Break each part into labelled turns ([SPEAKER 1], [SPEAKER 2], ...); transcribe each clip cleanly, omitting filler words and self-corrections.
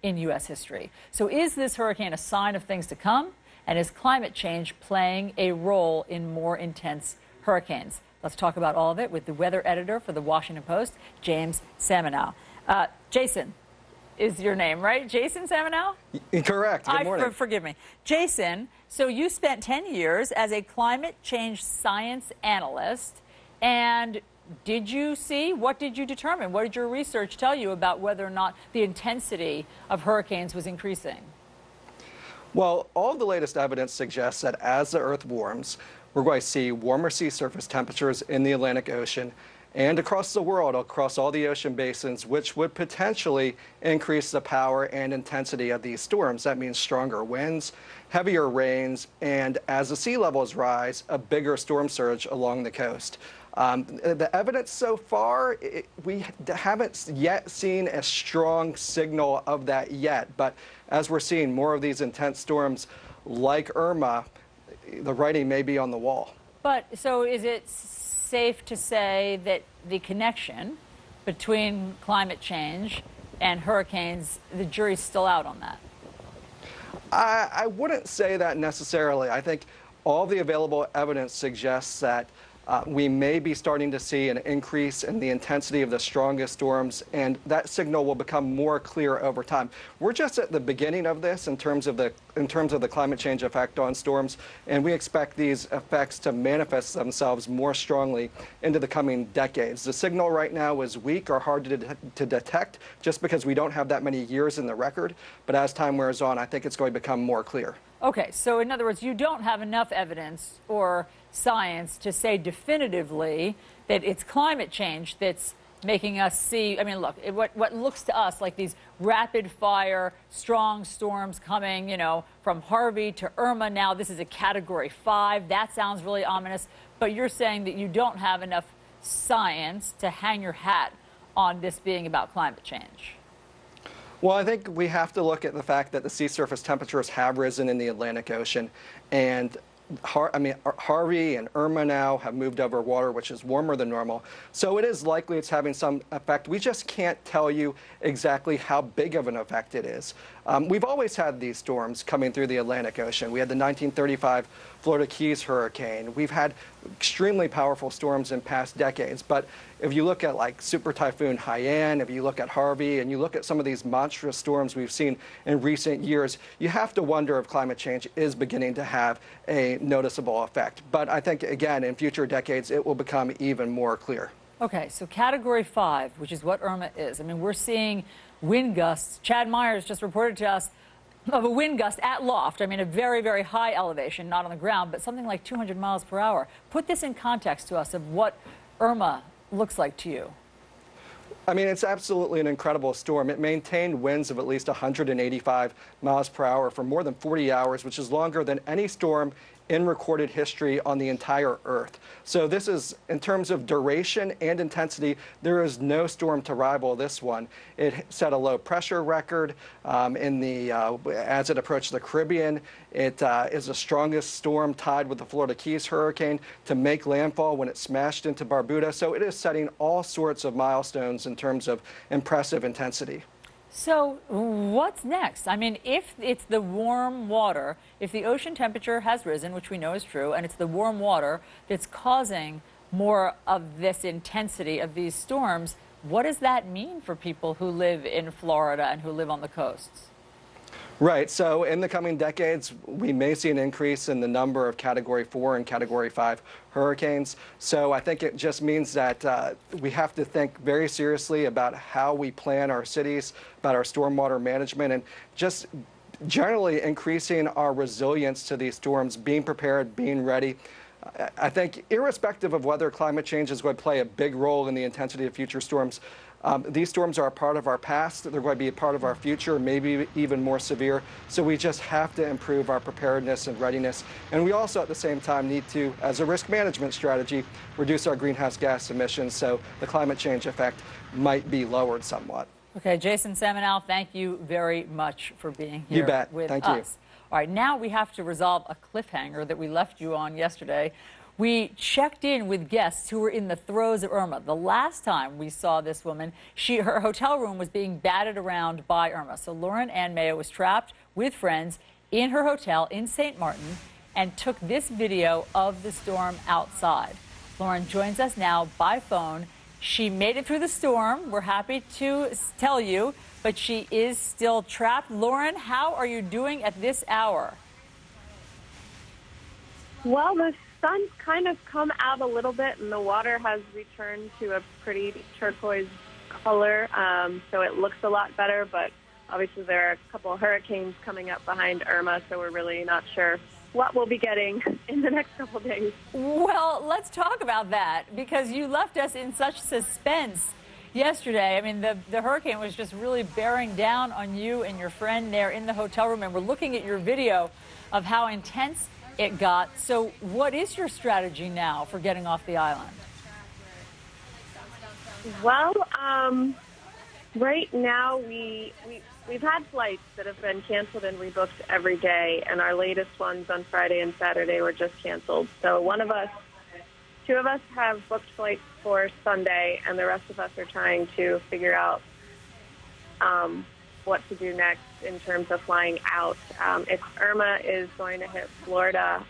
[SPEAKER 1] in U.S. history. So is this hurricane a sign of things to come? And is climate change playing a role in more intense hurricanes? Let's talk about all of it with the weather editor for the Washington Post, James Samenow. Jason is your name, right? Jason Samenow?
[SPEAKER 2] Correct. Good morning.
[SPEAKER 1] Forgive me. Jason, so you spent 10 years as a climate change science analyst, and what did you determine? What did your research tell you about whether or not the intensity of hurricanes was increasing?
[SPEAKER 2] Well, all of the latest evidence suggests that as the Earth warms, we're going to see warmer sea surface temperatures in the Atlantic Ocean and across the world, across all the ocean basins, which would potentially increase the power and intensity of these storms. That means stronger winds, heavier rains, and as the sea levels rise, a bigger storm surge along the coast. The evidence so far, we haven't yet seen a strong signal of that yet. But as we're seeing more of these intense storms like Irma, the writing may be on the wall.
[SPEAKER 1] But so is it safe to say that the connection between climate change and hurricanes, the jury's still out on that?
[SPEAKER 2] I wouldn't say that necessarily. I think all the available evidence suggests that we may be starting to see an increase in the intensity of the strongest storms, and that signal will become more clear over time. We're just at the beginning of this in terms of the climate change effect on storms, and we expect these effects to manifest themselves more strongly into the coming decades. The signal right now is weak or hard to detect just because we don't have that many years in the record, but as time wears on, I think it's going to become more clear.
[SPEAKER 1] Okay, so in other words, you don't have enough evidence or science to say definitively that it's climate change that's making us see, I mean, look, what looks to us like these rapid-fire, strong storms coming, from Harvey to Irma. Now this is a Category 5. That sounds really ominous. But you're saying that you don't have enough science to hang your hat on this being about climate change.
[SPEAKER 2] Well, I think we have to look at the fact that the sea surface temperatures have risen in the Atlantic Ocean, and Harvey and Irma now have moved over water, which is warmer than normal. So it is likely it's having some effect. We just can't tell you exactly how big of an effect it is. We've always had these storms coming through the Atlantic Ocean. We had the 1935 Florida Keys hurricane. We've had extremely powerful storms in past decades. But if you look at like Super Typhoon Haiyan, if you look at Harvey, and you look at some of these monstrous storms we've seen in recent years, you have to wonder if climate change is beginning to have a noticeable effect. But I think, again, in future decades, it will become even more clear.
[SPEAKER 1] Okay, so Category 5, which is what Irma is. I mean, we're seeing wind gusts. Chad Myers just reported to us of a wind gust at loft. I mean, a very, very high elevation, not on the ground, but something like 200 miles per hour. Put this in context to us of what Irma looks like to you.
[SPEAKER 2] I mean, it's absolutely an incredible storm. It maintained winds of at least 185 miles per hour for more than 40 hours, which is longer than any storm in recorded history on the entire Earth. So this is, in terms of duration and intensity, there is no storm to rival this one. It set a low pressure record as it approached the Caribbean. It is the strongest storm tied with the Florida Keys hurricane to make landfall when it smashed into Barbuda. So it is setting all sorts of milestones in terms of impressive intensity.
[SPEAKER 1] So what's next? I mean, if it's the warm water, if the ocean temperature has risen, which we know is true, and it's the warm water that's causing more of this intensity of these storms, what does that mean for people who live in Florida and who live on the coasts?
[SPEAKER 2] Right. So in the coming decades, we may see an increase in the number of Category 4 and Category 5 hurricanes. So I think it just means that we have to think very seriously about how we plan our cities, about our stormwater management, and just generally increasing our resilience to these storms, being prepared, being ready. I think irrespective of whether climate change is going to play a big role in the intensity of future storms, these storms are a part of our past. They're going to be a part of our future, maybe even more severe. So we just have to improve our preparedness and readiness. And we also, at the same time, need to, as a risk management strategy, reduce our greenhouse gas emissions so the climate change effect might be lowered somewhat.
[SPEAKER 1] Okay, Jason Samenow, thank you very much for being here
[SPEAKER 2] with us.
[SPEAKER 1] Thank you. All right, now we have to resolve a cliffhanger that we left you on yesterday We checked in with guests who were in the throes of Irma. The last time we saw this woman, her hotel room was being battered around by Irma. So Lauren Ann Mayo was trapped with friends in her hotel in St. Martin and took this video of the storm outside. Lauren joins us now by phone. She made it through the storm, we're happy to tell you, but she is still trapped. Lauren, how are you doing at this hour?
[SPEAKER 3] Well, the sun's kind of come out a little bit, and the water has returned to a pretty turquoise color, so it looks a lot better, but obviously there are a couple of hurricanes coming up behind Irma, so we're really not sure what we'll be getting in the next couple of days.
[SPEAKER 1] Well, let's talk about that, because you left us in such suspense yesterday. I mean, the hurricane was just really bearing down on you and your friend there in the hotel room, and we're looking at your video of how intense it got. So what is your strategy now for getting off the island?
[SPEAKER 3] Well, right now we've had flights that have been canceled and rebooked every day, and our latest ones on Friday and Saturday were just canceled. So two of us have booked flights for Sunday, and the rest of us are trying to figure out what to do next in terms of flying out. If Irma is going to hit Florida,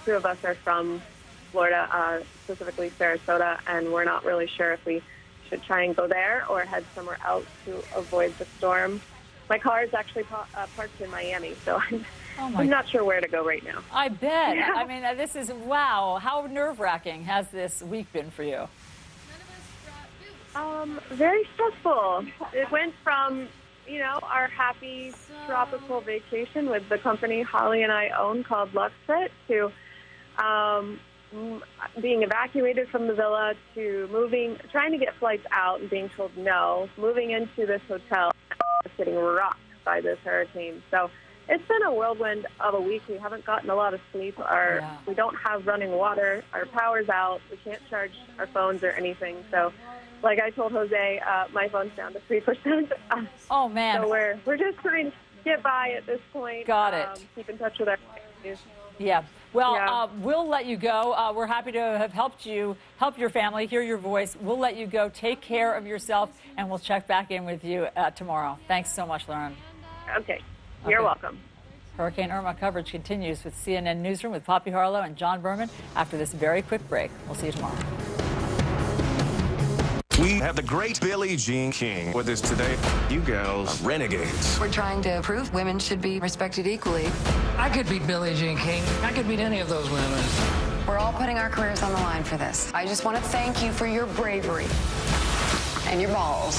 [SPEAKER 3] two of us are from Florida, specifically Sarasota, and we're not really sure if we should try and go there or head somewhere else to avoid the storm. My car is actually parked in Miami, so I'm not sure where to go right now.
[SPEAKER 1] I bet.
[SPEAKER 3] Yeah.
[SPEAKER 1] I mean, this is, wow. How nerve-wracking has this week been for you?
[SPEAKER 3] Very stressful. It went from, our happy tropical vacation with the company Holly and I own called Luxfit to being evacuated from the villa to trying to get flights out and being told no, moving into this hotel, getting rocked by this hurricane. So it's been a whirlwind of a week. We haven't gotten a lot of sleep. We don't have running water. Our power's out. We can't charge our phones or anything. So like I told Jose, my phone's down to 3%.
[SPEAKER 1] Oh, man.
[SPEAKER 3] So we're just trying to get by at this point.
[SPEAKER 1] Got it.
[SPEAKER 3] Keep in touch with our families.
[SPEAKER 1] Yeah. Well, we'll let you go. We're happy to have helped your family, hear your voice. We'll let you go. Take care of yourself, and we'll check back in with you tomorrow. Thanks so much, Lauren.
[SPEAKER 3] Okay. You're welcome.
[SPEAKER 1] Hurricane Irma coverage continues with CNN Newsroom with Poppy Harlow and John Berman after this very quick break. We'll see you tomorrow.
[SPEAKER 4] We have the great Billie Jean King with us today. You girls are renegades.
[SPEAKER 5] We're trying to prove women should be respected equally.
[SPEAKER 6] I could beat Billie Jean King. I could beat any of those women.
[SPEAKER 5] We're all putting our careers on the line for this. I just want to thank you for your bravery and your balls.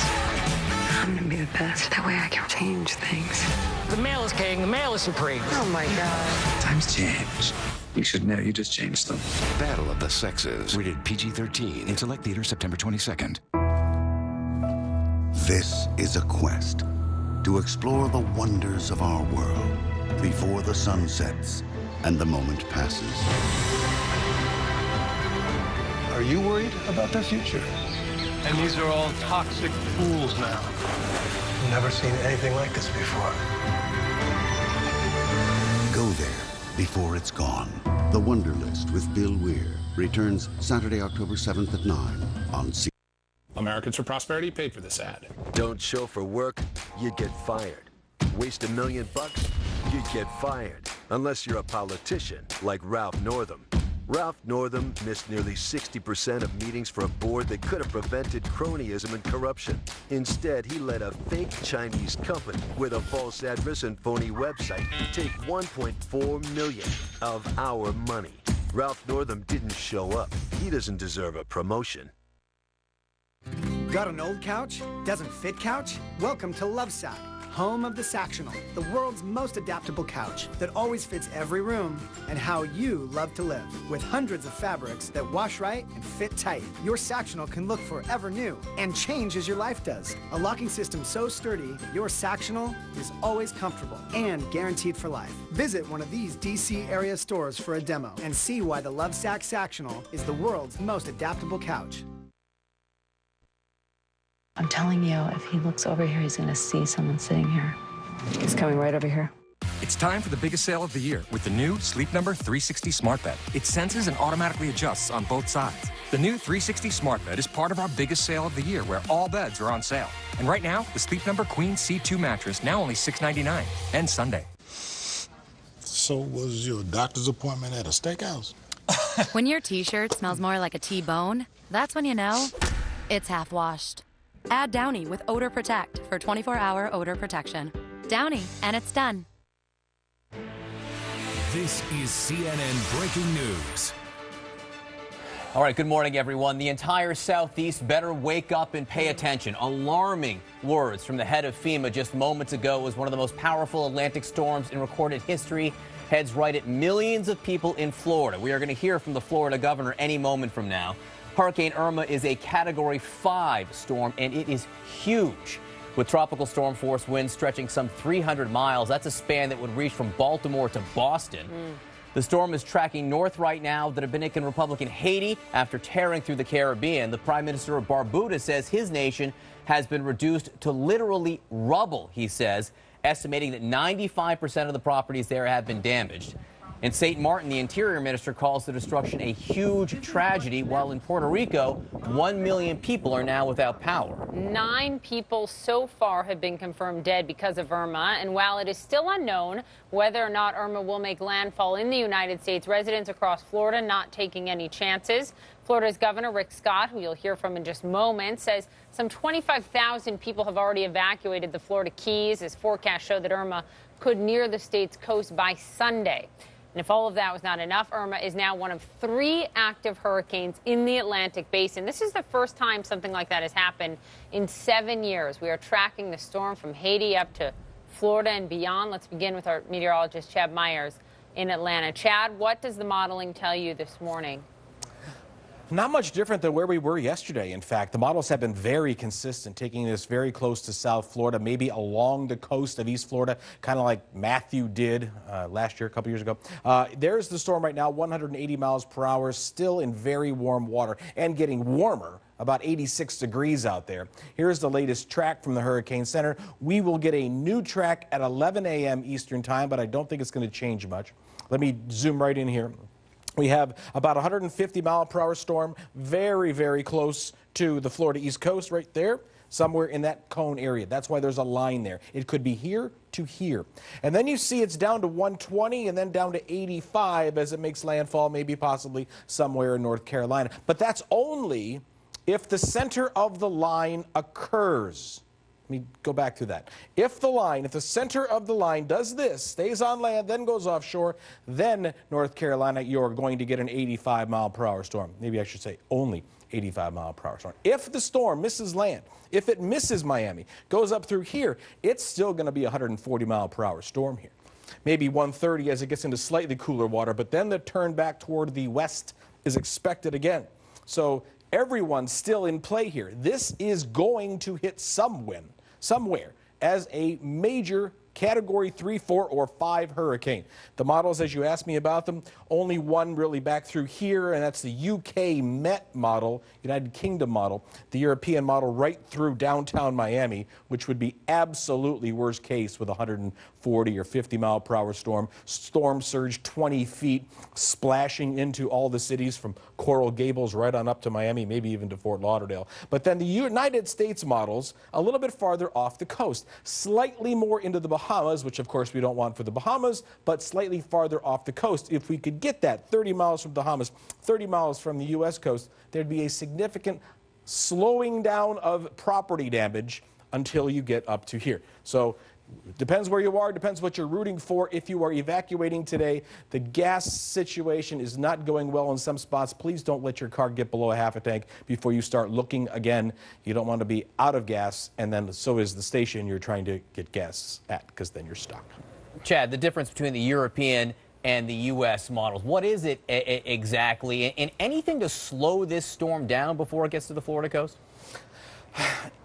[SPEAKER 5] I'm going to be the best. That way I can change things.
[SPEAKER 6] The male is king. The male is supreme.
[SPEAKER 5] Oh, my God.
[SPEAKER 7] Times change. You should know you just changed them.
[SPEAKER 4] Battle of the Sexes. Rated PG-13. In select theaters September 22nd.
[SPEAKER 8] This is a quest to explore the wonders of our world before the sun sets and the moment passes.
[SPEAKER 9] Are you worried about the future? And these are all toxic pools now. Never seen anything like this before.
[SPEAKER 8] Go there before it's gone. The Wonder List with Bill Weir returns Saturday, October 7th at 9 on CNN.
[SPEAKER 10] Americans for Prosperity paid for this ad.
[SPEAKER 11] Don't show for work, you'd get fired. Waste $1 million, you'd get fired. Unless you're a politician like Ralph Northam. Ralph Northam missed nearly 60% of meetings for a board that could have prevented cronyism and corruption. Instead, he led a fake Chinese company with a false address and phony website to take $1.4 million of our money. Ralph Northam didn't show up. He doesn't deserve a promotion.
[SPEAKER 12] Got an old couch? Doesn't fit couch? Welcome to Lovesac, home of the Sactional, the world's most adaptable couch that always fits every room and how you love to live. With hundreds of fabrics that wash right and fit tight, your Sactional can look forever new and change as your life does. A locking system so sturdy, your Sactional is always comfortable and guaranteed for life. Visit one of these DC area stores for a demo and see why the Lovesac Sactional is the world's most adaptable couch.
[SPEAKER 13] I'm telling you, if he looks over here, he's going to see someone sitting here. He's coming right over here. It's time for the biggest sale of the year with the new Sleep Number 360 Smart Bed. It senses and automatically adjusts on both sides. The new 360 Smart Bed is part of our biggest sale of the year where all beds are on sale. And right now, the Sleep Number Queen C2 mattress now only $6.99 and Sunday.
[SPEAKER 14] So was your doctor's appointment at a steakhouse?
[SPEAKER 15] When your T-shirt smells more like a T-bone, that's when you know it's half washed. Add Downy with Odor Protect for 24-hour odor protection. Downy, and it's done.
[SPEAKER 16] This is CNN Breaking News.
[SPEAKER 17] All right, good morning, everyone. The entire Southeast better wake up and pay attention. Alarming words from the head of FEMA just moments ago as one of the most powerful Atlantic storms in recorded history heads right at millions of people in Florida. We are going to hear from the Florida governor any moment from now. Hurricane Irma is a Category 5 storm, and it is huge. With tropical storm force winds stretching some 300 miles, that's a span that would reach from Baltimore to Boston. The storm is tracking north right now, the Dominican Republic and Haiti, after tearing through the Caribbean. The Prime Minister of Barbuda says his nation has been reduced to literally rubble, he says, estimating that 95% of the properties there have been damaged. In St. Martin, the Interior Minister calls the destruction a huge tragedy, while in Puerto Rico, 1 million people are now without power.
[SPEAKER 18] 9 people so far have been confirmed dead because of Irma, and while it is still unknown whether or not Irma will make landfall in the United States, residents across Florida not taking any chances. Florida's Governor Rick Scott, who you'll hear from in just moments, says some 25,000 people have already evacuated the Florida Keys as forecasts show that Irma could near the state's coast by Sunday. And if all of that was not enough, Irma is now one of 3 active hurricanes in the Atlantic basin. This is the first time something like that has happened in 7 years. We are tracking the storm from Haiti up to Florida and beyond. Let's begin with our meteorologist, Chad Myers, in Atlanta. Chad, what does the modeling tell you this morning?
[SPEAKER 19] Not much different than where we were yesterday. In fact, the models have been very consistent, taking this very close to South Florida, maybe along the coast of East Florida, kind of like Matthew did last year, a couple years ago. There's the storm right now, 180 miles per hour, still in very warm water and getting warmer. About 86 degrees out there. Here's the latest track from the Hurricane Center. We will get a new track at 11 a.m. Eastern time, but I don't think it's going to change much. Let me zoom right in here. We have about 150 mile per hour storm, very, very close to the Florida East Coast right there, somewhere in that cone area. That's why there's a line there. It could be here to here. And then you see it's down to 120 and then down to 85 as it makes landfall, maybe possibly somewhere in North Carolina. But that's only if the center of the line occurs. Let me go back to that. If the center of the line does this, stays on land, then goes offshore, then North Carolina, you're going to get an 85 mile per hour storm. Maybe I should say only 85 mile per hour storm. If the storm misses land, if it misses Miami, goes up through here, it's still going to be a 140 mile per hour storm here. Maybe 130 as it gets into slightly cooler water, but then the turn back toward the west is expected again. So everyone's still in play here. This is going to hit somewhere as a major Category 3, 4, or 5 hurricane. The models, as you asked me about them, only one really back through here, and that's the UK Met model, United Kingdom model, the European model right through downtown Miami, which would be absolutely worst case with a 140 or 50 mile per hour storm. Storm surge 20 feet, splashing into all the cities from Coral Gables right on up to Miami, maybe even to Fort Lauderdale. But then the United States models, a little bit farther off the coast, slightly more into the Bahamas, which of course we don't want for the Bahamas, but slightly farther off the coast. If we could get that 30 miles from the Bahamas, 30 miles from the U.S. coast, there'd be a significant slowing down of property damage until you get up to here. So depends where you are, depends what you're rooting for. If you are evacuating today, the gas situation is not going well in some spots. Please don't let your car get below a half a tank before you start looking again. You don't want to be out of gas, and then so is the station you're trying to get gas at, because then you're stuck.
[SPEAKER 17] Chad, the difference between the European and the U.S. models, what is it exactly? And anything to slow this storm down before it gets to the Florida coast?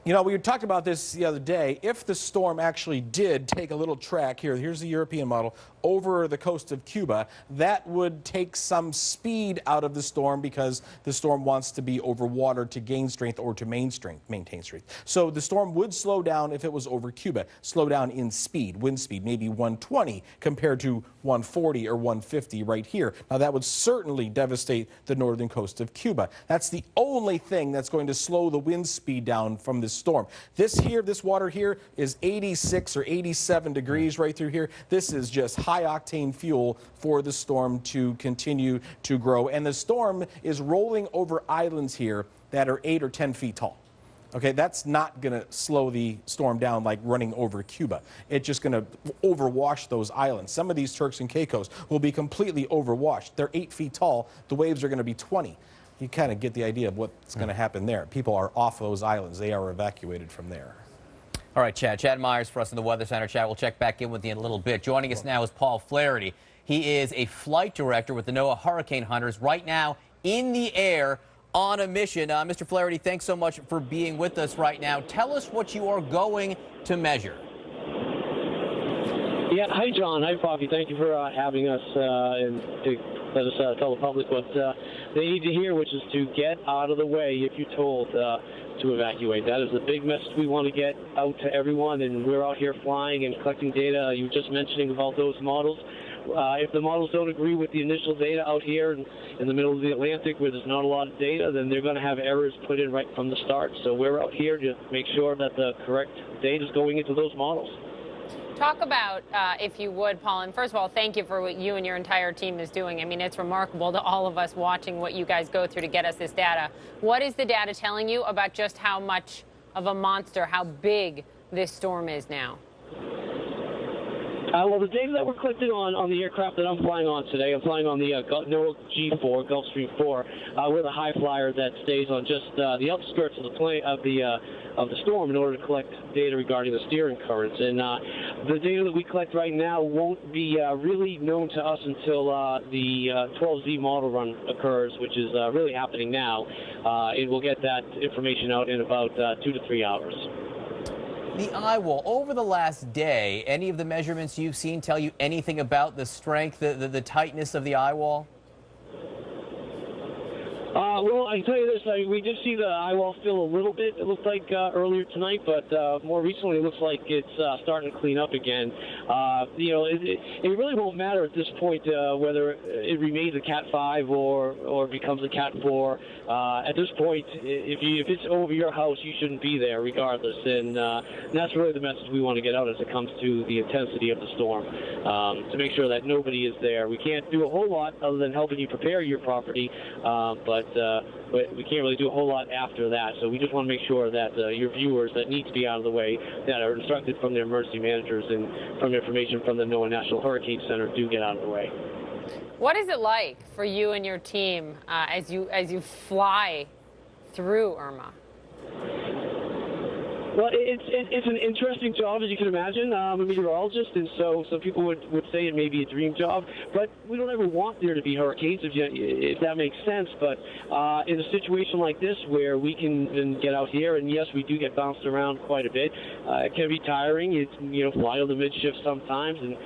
[SPEAKER 19] You know, we talked about this the other day. If the storm actually did take a little track here, here's the European model, over the coast of Cuba, that would take some speed out of the storm because the storm wants to be over water to gain strength or to maintain strength. So the storm would slow down if it was over Cuba, slow down in speed, wind speed, maybe 120 compared to 140 or 150 right here. Now that would certainly devastate the northern coast of Cuba. That's the only thing that's going to slow the wind speed down from this storm. This water here is 86 or 87 degrees right through here. This is just high-octane fuel for the storm to continue to grow. And the storm is rolling over islands here that are 8 or 10 feet tall. Okay, that's not going to slow the storm down like running over Cuba. It's just going to overwash those islands. Some of these Turks and Caicos will be completely overwashed. They're 8 feet tall. The waves are going to be 20. You kind of get the idea of what's going to happen there. People are off those islands. They are evacuated from there.
[SPEAKER 17] All right, Chad. Chad Myers for us in the Weather Center. Chad, we'll check back in with you in a little bit. Joining us now is Paul Flaherty. He is a flight director with the NOAA Hurricane Hunters right now in the air on a mission. Mr. Flaherty, thanks so much for being with us right now. Tell us what you are going to measure.
[SPEAKER 20] Yeah, hi, John. Hi, Bobby. Thank you for having us and to let us tell the public what they need to hear, which is to get out of the way if you're told to evacuate. That is the big message we want to get out to everyone, and we're out here flying and collecting data. You were just mentioning about those models. If the models don't agree with the initial data out here in the middle of the Atlantic where there's not a lot of data, then they're going to have errors put in right from the start. So we're out here to make sure that the correct data is going into those models.
[SPEAKER 18] Talk about, if you would, Paul, and first of all, thank you for what you and your entire team is doing. I mean, it's remarkable to all of us watching what you guys go through to get us this data. What is the data telling you about just how much of a monster, how big this storm is now?
[SPEAKER 20] Well, the data that we're collecting on the aircraft that I'm flying on today, I'm flying on the NOAA G4, Gulfstream 4. We're the high flyer that stays on just the outskirts of the plane of the storm in order to collect data regarding the steering currents. And the data that we collect right now won't be really known to us until the 12Z model run occurs, which is really happening now. And we'll get that information out in about 2 to 3 hours.
[SPEAKER 17] The eye wall, over the last day, any of the measurements you've seen tell you anything about the strength, the tightness of the eye wall?
[SPEAKER 20] Well, I can tell you this, we did see the eye wall fill a little bit, it looked like earlier tonight, but more recently it looks like it's starting to clean up again. You know, it really won't matter at this point whether it remains a Cat 5 or becomes a Cat 4. At this point, if it's over your house, you shouldn't be there regardless, and that's really the message we want to get out as it comes to the intensity of the storm, to make sure that nobody is there. We can't do a whole lot other than helping you prepare your property, but we can't really do a whole lot after that. So we just want to make sure that your viewers that need to be out of the way, that are instructed from their emergency managers and from information from the NOAA National Hurricane Center, do get out of the way.
[SPEAKER 18] What is it like for you and your team as you fly through Irma?
[SPEAKER 20] Well, it's an interesting job, as you can imagine. I'm a meteorologist, and so some people would say it may be a dream job, but we don't ever want there to be hurricanes, if that makes sense. But in a situation like this where we can get out here, and yes, we do get bounced around quite a bit, it can be tiring. It's, fly to the midshift sometimes, and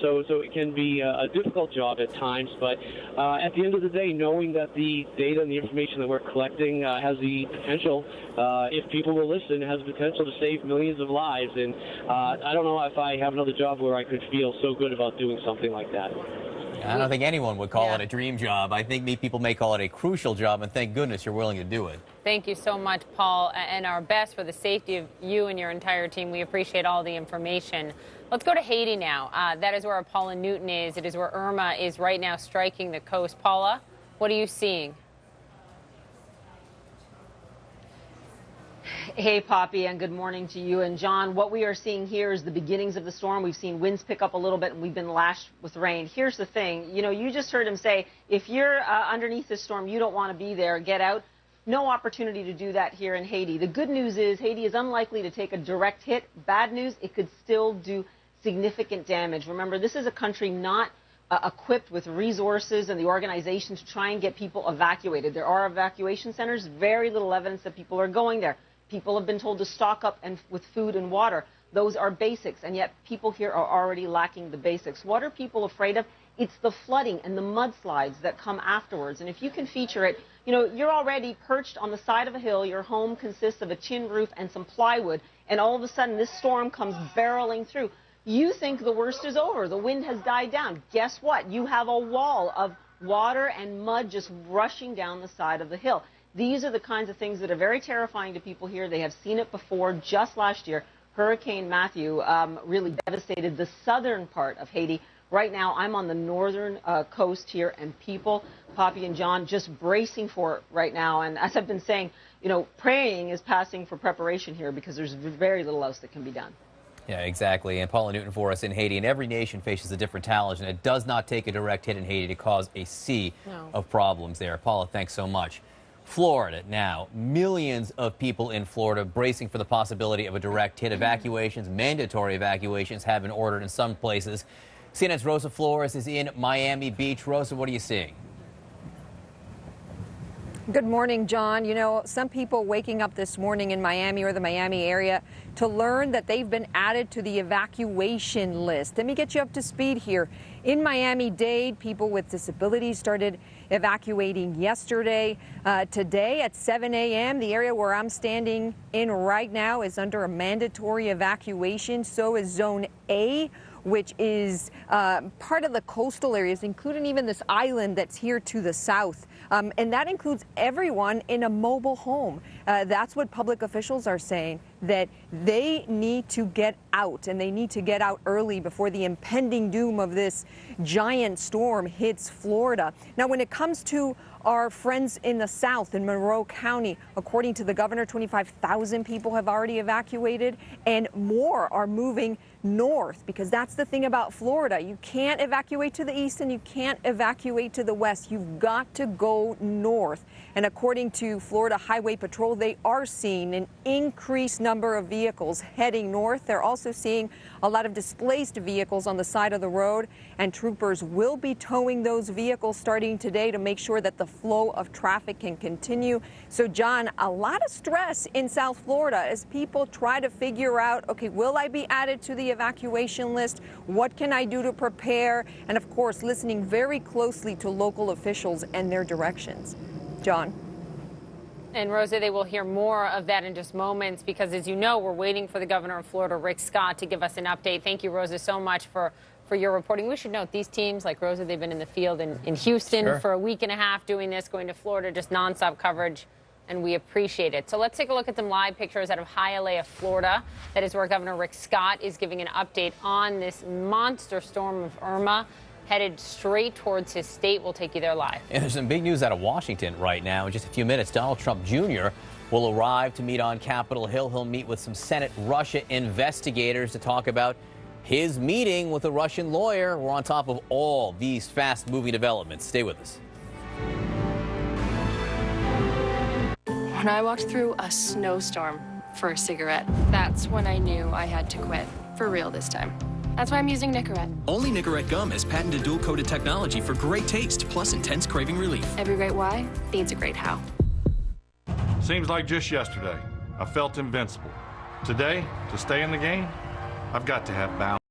[SPEAKER 20] so it can be a difficult job at times, but at the end of the day, knowing that the data and the information that we're collecting has the potential, if people will listen, has the potential to save millions of lives. And I don't know if I have another job where I could feel so good about doing something like that.
[SPEAKER 17] I don't think anyone would call it a dream job. I think people may call it a crucial job, and thank goodness you're willing to do it.
[SPEAKER 18] Thank you so much, Paul, and our best for the safety of you and your entire team. We appreciate all the information. Let's go to Haiti now. That is where Paula Newton is. It is where Irma is right now striking the coast. Paula, what are you seeing?
[SPEAKER 21] Hey, Poppy, and good morning to you and John. What we are seeing here is the beginnings of the storm. We've seen winds pick up a little bit, and we've been lashed with rain. Here's the thing. You just heard him say, if you're underneath this storm, you don't want to be there, get out. No opportunity to do that here in Haiti. The good news is Haiti is unlikely to take a direct hit. Bad news, it could still do significant damage. Remember, this is a country not equipped with resources and the organization to try and get people evacuated. There are evacuation centers, very little evidence that people are going there. People have been told to stock up with food and water. Those are basics, and yet people here are already lacking the basics. What are people afraid of? It's the flooding and the mudslides that come afterwards. And if you can feature it, you know, you're already perched on the side of a hill. Your home consists of a tin roof and some plywood, and all of a sudden this storm comes barreling through. You think the worst is over. The wind has died down. Guess what? You have a wall of water and mud just rushing down the side of the hill. These are the kinds of things that are very terrifying to people here. They have seen it before. Just last year, Hurricane Matthew really devastated the southern part of Haiti. Right now, I'm on the northern coast here, and people, Poppy and John, just bracing for it right now. And as I've been saying, you know, praying is passing for preparation here because there's very little else that can be done.
[SPEAKER 17] Yeah, exactly. And Paula Newton for us in Haiti. And every nation faces a different challenge, and it does not take a direct hit in Haiti to cause a sea of problems there. Paula, thanks so much. Florida now. Millions of people in Florida bracing for the possibility of a direct hit. Evacuations, mandatory evacuations have been ordered in some places. CNN's Rosa Flores is in Miami Beach. Rosa, what are you seeing?
[SPEAKER 2] Good morning, John. You know, some people waking up this morning in Miami or the Miami area to learn that they've been added to the evacuation list. Let me get you up to speed here. In Miami-Dade, people with disabilities started evacuating yesterday. Today at 7 a.m., the area where I'm standing in right now is under a mandatory evacuation. So is Zone A, which is part of the coastal areas, including even this island that's here to the south. And that includes everyone in a mobile home. That's what public officials are saying, that they need to get out, and they need to get out early before the impending doom of this giant storm hits Florida. Now, when it comes to our friends in the south, in Monroe County, according to the governor, 25,000 people have already evacuated, and more are moving north, because that's the thing about Florida. You can't evacuate to the east and you can't evacuate to the west. You've got to go north. And according to Florida Highway Patrol, they are seeing an increased number of vehicles heading north. They're also seeing a lot of displaced vehicles on the side of the road, and troopers will be towing those vehicles starting today to make sure that the flow of traffic can continue. So, John, a lot of stress in South Florida as people try to figure out, okay, will I be added to the evacuation list? What can I do to prepare? And of course, listening very closely to local officials and their directions. John.
[SPEAKER 18] And Rosa, they will hear more of that in just moments because, as you know, we're waiting for the governor of Florida, Rick Scott, to give us an update. Thank you, Rosa, so much for your reporting. We should note these teams, like Rosa, they've been in the field in Houston for a week and a half doing this, going to Florida, just nonstop coverage, and we appreciate it. So let's take a look at some live pictures out of Hialeah, Florida. That is where Governor Rick Scott is giving an update on this monster storm of Irma headed straight towards his state. We'll take you there live.
[SPEAKER 17] And there's some big news out of Washington right now. In just a few minutes, Donald Trump Jr. will arrive to meet on Capitol Hill. He'll meet with some Senate Russia investigators to talk about his meeting with a Russian lawyer. We're on top of all these fast-moving developments. Stay with us.
[SPEAKER 22] When I walked through a snowstorm for a cigarette, that's when I knew I had to quit. For real this time. That's why I'm using Nicorette.
[SPEAKER 23] Only Nicorette gum has patented dual-coated technology for great taste, plus intense craving relief.
[SPEAKER 22] Every great why needs a great how.
[SPEAKER 24] Seems like just yesterday, I felt invincible. Today, to stay in the game, I've got to have balance.